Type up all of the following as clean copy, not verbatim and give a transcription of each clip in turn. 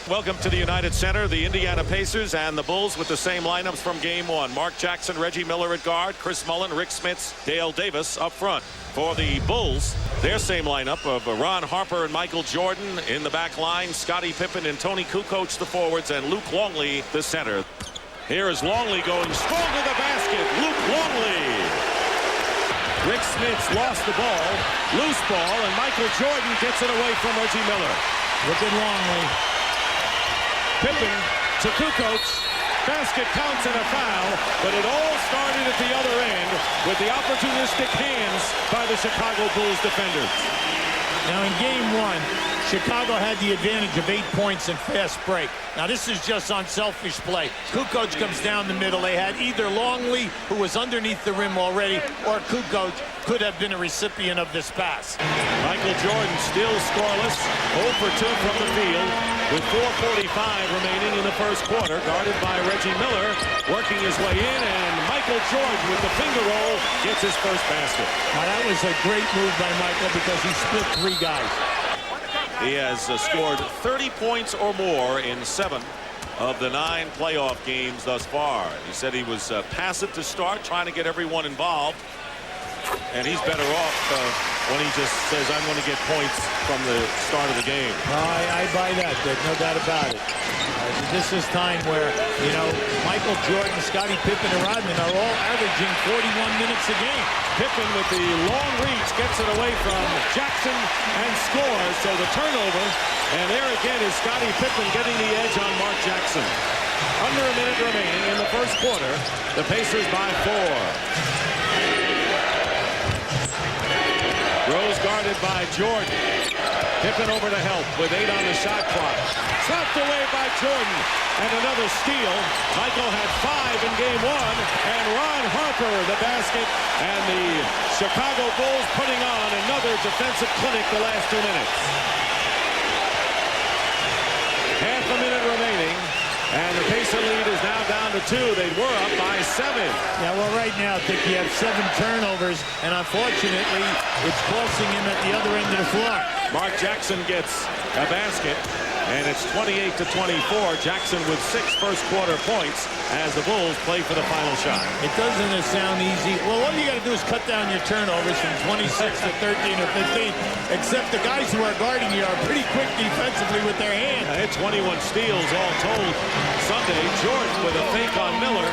Welcome to the United Center. The Indiana Pacers and the Bulls with the same lineups from game one. Mark Jackson, Reggie Miller at guard, Chris Mullin, Rick Smits, Dale Davis up front. For the Bulls, their same lineup of Ron Harper and Michael Jordan in the back line, Scottie Pippen and Tony Kukoc the forwards, and Luke Longley the center. Here is Longley going strong to the basket. Luke Longley. Rick Smits lost the ball, loose ball, and Michael Jordan gets it away from Reggie Miller. Look at Longley. Pippen to Kukoc. Basket counts and a foul, but it all started at the other end with the opportunistic hands by the Chicago Bulls defenders. Now in game one, Chicago had the advantage of 8 points and fast break. Now this is just unselfish play. Kukoc comes down the middle. They had either Longley, who was underneath the rim already, or Kukoc could have been a recipient of this pass. Michael Jordan still scoreless, 0 for 2 from the field, with 4:45 remaining in the first quarter, guarded by Reggie Miller, working his way in, and Michael Jordan with the finger roll gets his first basket. Now that was a great move by Michael because he split 3 guys. He has scored 30 points or more in 7 of the 9 playoff games thus far. He said he was passive to start, trying to get everyone involved. And he's better off when he just says, I'm going to get points from the start of the game. I buy that. There's no doubt about it. This is time where, you know, Michael Jordan, Scottie Pippen, and Rodman are all averaging 41 minutes a game. Pippen with the long reach gets it away from Jackson and scores. So the turnover, and there again is Scottie Pippen getting the edge on Mark Jackson. Under a minute remaining in the first quarter. The Pacers by 4. Rose guarded by Jordan. Pippen over to help with 8 on the shot clock. Slapped away by Jordan. And another steal. Michael had 5 in game 1. And Ron Harper the basket. And the Chicago Bulls putting on another defensive clinic the last 2 minutes. Half a minute remaining. And the Pacer lead is now down to 2. They were up by 7. Yeah, well, right now, I think you have 7 turnovers, and unfortunately, it's costing him at the other end of the floor. Mark Jackson gets a basket, and it's 28-24. Jackson with 6 first-quarter points as the Bulls play for the final shot. It doesn't sound easy. Well, all you got to do is cut down your turnovers from 26 to 13 or 15, except the guys who are guarding you are pretty quick defensively with their hands. Hit 21 steals all told Sunday. Jordan with a fake on Miller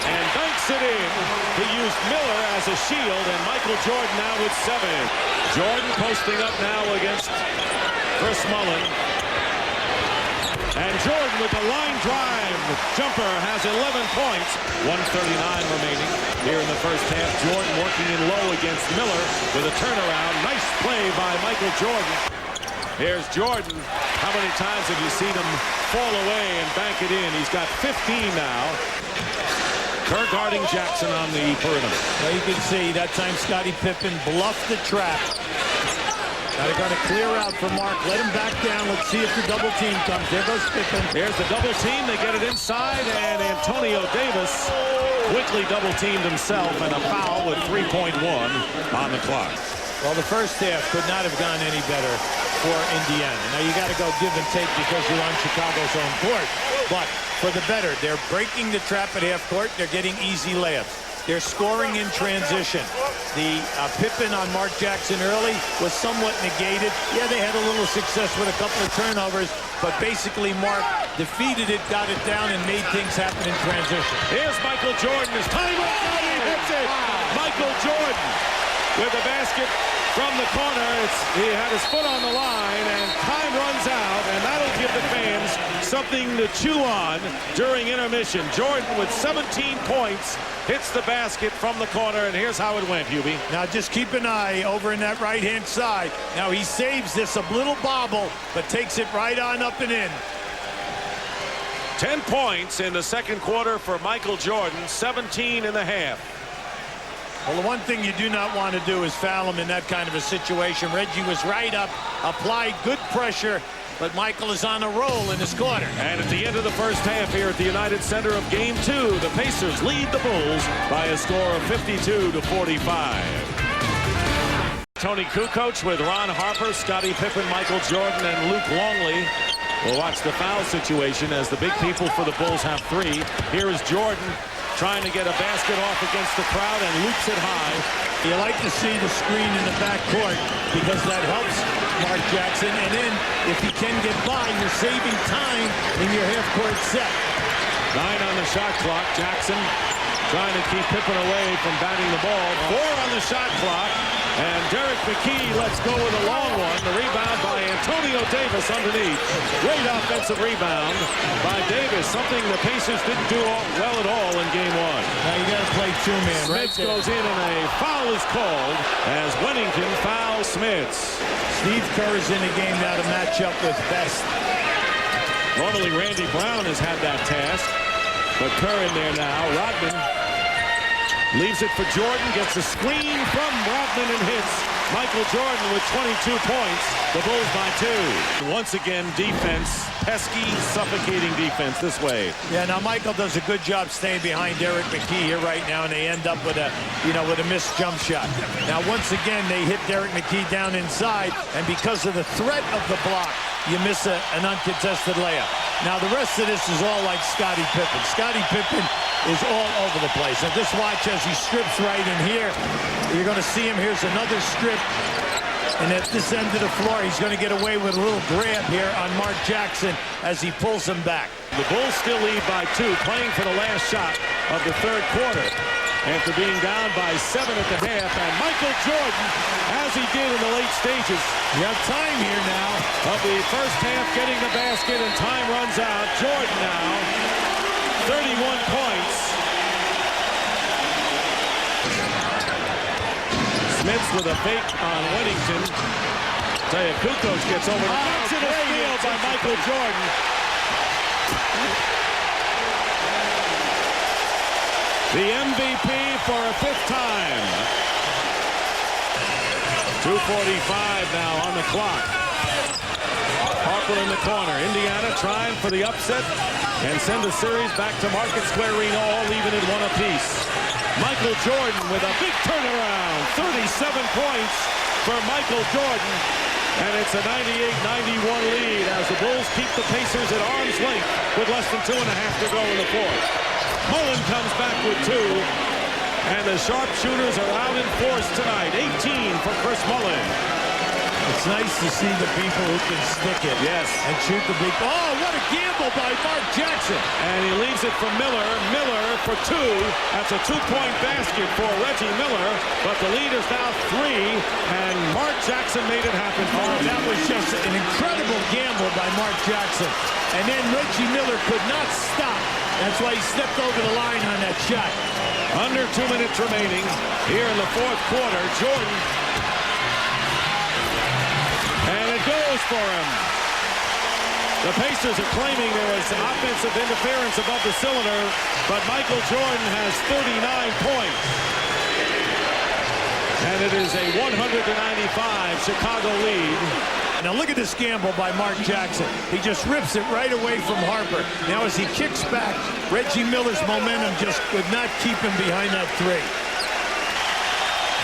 and banks it in. He used Miller as a shield, and Michael Jordan now with 7. Jordan posting up now against Chris Mullin. And Jordan with the line drive jumper has 11 points. 1:39 remaining here in the first half. Jordan working in low against Miller with a turnaround. Nice play by Michael Jordan. Here's Jordan. How many times have you seen him fall away and bank it in? He's got 15 now. Kerr guarding Jackson on the perimeter. Well, you can see that time Scottie Pippen bluffed the trap. Now they're going to clear out for Mark. Let him back down. Let's see if the double team comes. There goes Pippen. Here's the double team. They get it inside, and Antonio Davis quickly double teamed himself, and a foul with 3.1 on the clock. Well, the first half could not have gone any better for Indiana. Now you got to go give and take because you're on Chicago's own court. But for the better, they're breaking the trap at half court. They're getting easy layups. They're scoring in transition. The Pippen on Mark Jackson early was somewhat negated. Yeah, they had a little success with a couple of turnovers, but basically Mark defeated it, got it down, and made things happen in transition. Here's Michael Jordan. His time runs out. He hits it. Michael Jordan with the basket from the corner. He had his foot on the line, and time runs out, and that'll give the fans something to chew on during intermission. Jordan with 17 points hits the basket from the corner, and here's how it went, Hubie. Now just keep an eye over in that right-hand side. Now he saves this a little bobble, but takes it right on up and in. 10 points in the second quarter for Michael Jordan, 17 in the half. Well, the one thing you do not want to do is foul him in that kind of a situation. Reggie was right up, applied good pressure, but Michael is on a roll in this quarter. And at the end of the first half here at the United Center of Game 2, the Pacers lead the Bulls by a score of 52-45. Tony Kukoc with Ron Harper, Scottie Pippen, Michael Jordan, and Luke Longley We'll watch the foul situation as the big people for the Bulls have 3. Here is Jordan trying to get a basket off against the crowd and loops it high. You like to see the screen in the backcourt because that helps Mark Jackson. And then if he can get by, you're saving time in your half-court set. 9 on the shot clock. Jackson trying to keep Pippen away from batting the ball. 4 on the shot clock. And Derek McKee lets go with a long one. The rebound by Antonio Davis underneath. Great offensive rebound by Davis. Something the Pacers didn't do well at all in Game 1. Now you got to play two-man. Smits goes in and a foul is called as Wennington fouls Smits. Steve Kerr is in the game now to match up with Best. Normally Randy Brown has had that task. But Kerr in there now. Rodman leaves it for Jordan. Gets a screen from Rodman and hits. Michael Jordan with 22 points. The Bulls by 2. Once again, defense. Pesky, suffocating defense this way. Yeah, now Michael does a good job staying behind Derek McKee here right now, and they end up with a, with a missed jump shot. Now, once again, they hit Derek McKee down inside, and because of the threat of the block, you miss an uncontested layup. Now, the rest of this is all like Scottie Pippen. Scottie Pippen is all over the place. And just watch as he strips right in here. You're going to see him. Here's another strip. And at this end of the floor, he's going to get away with a little grab here on Mark Jackson as he pulls him back. The Bulls still lead by 2, playing for the last shot of the third quarter. After being down by 7 at the half, and Michael Jordan, as he did in the late stages. You have time here now. Of the first half, getting the basket, and time runs out. Jordan now, 31 points. Smits with a fake on Wennington. Tell you, Kukoc gets over the bounce in a steal by Michael Jordan. The MVP for a 5th time. 2:45 now on the clock. Harper in the corner. Indiana trying for the upset and send the series back to Market Square Arena, all even at 1 apiece. Michael Jordan with a big turnaround. 37 points for Michael Jordan. And it's a 98-91 lead as the Bulls keep the Pacers at arm's length with less than 2.5 to go in the 4th. Mullen comes back with 2. And the sharpshooters are out in force tonight. 18 for Chris Mullen. It's nice to see the people who can stick it. Yes. And shoot the big. Oh, what a gamble by Mark Jackson. And he leaves it for Miller. Miller for 2. That's a 2-point basket for Reggie Miller. But the lead is now 3. And Mark Jackson made it happen. Oh, that was just an incredible gamble by Mark Jackson. And then Reggie Miller could not stop. That's why he stepped over the line on that shot. Under 2 minutes remaining here in the 4th quarter. Jordan. And it goes for him. The Pacers are claiming there was offensive interference above the cylinder, but Michael Jordan has 39 points. And it is a 195 Chicago lead. Now look at this gamble by Mark Jackson. He just rips it right away from Harper. Now as he kicks back, Reggie Miller's momentum just could not keep him behind that 3.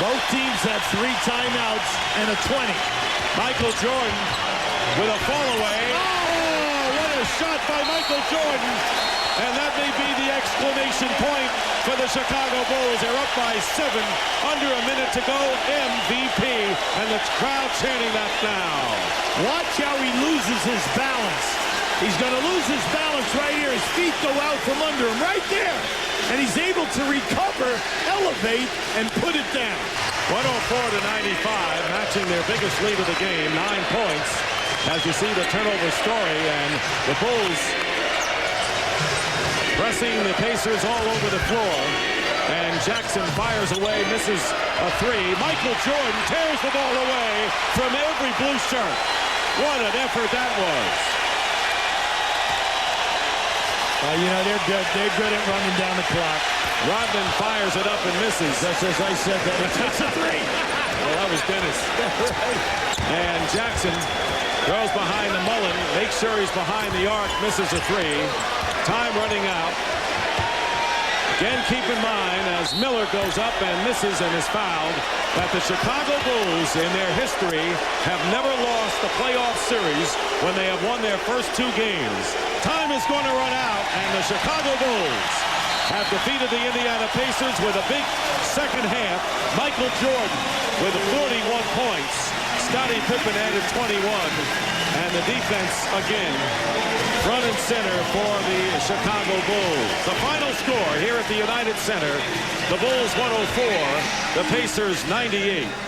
Both teams have 3 timeouts and a 20. Michael Jordan with a fall away. Oh, what a shot by Michael Jordan. And that may be the exclamation point for the Chicago Bulls. They're up by 7, under a minute to go. MVP, and the crowd chanting that now. Watch how he loses his balance. He's going to lose his balance right here. His feet go out from under him right there. And he's able to recover, elevate, and put it down. 104-95, matching their biggest lead of the game, 9 points. As you see the turnover story, and the Bulls pressing the Pacers all over the floor. And Jackson fires away, misses a 3. Michael Jordan tears the ball away from every blue shirt. What an effort that was. They're good. They're good at running down the clock. Rodman fires it up and misses. Just as I said, that it takes a 3. Well, that was Dennis. And Jackson goes behind the Mullen, makes sure he's behind the arc, misses a 3. Time running out. Again, keep in mind, as Miller goes up and misses and is fouled, that the Chicago Bulls in their history have never lost a playoff series when they have won their first 2 games. Time is going to run out, and the Chicago Bulls have defeated the Indiana Pacers with a big second half. Michael Jordan with 41 points. Scottie Pippen added 21. And the defense, again, front and center for the Chicago Bulls. The final score here at the United Center, the Bulls 104, the Pacers 98.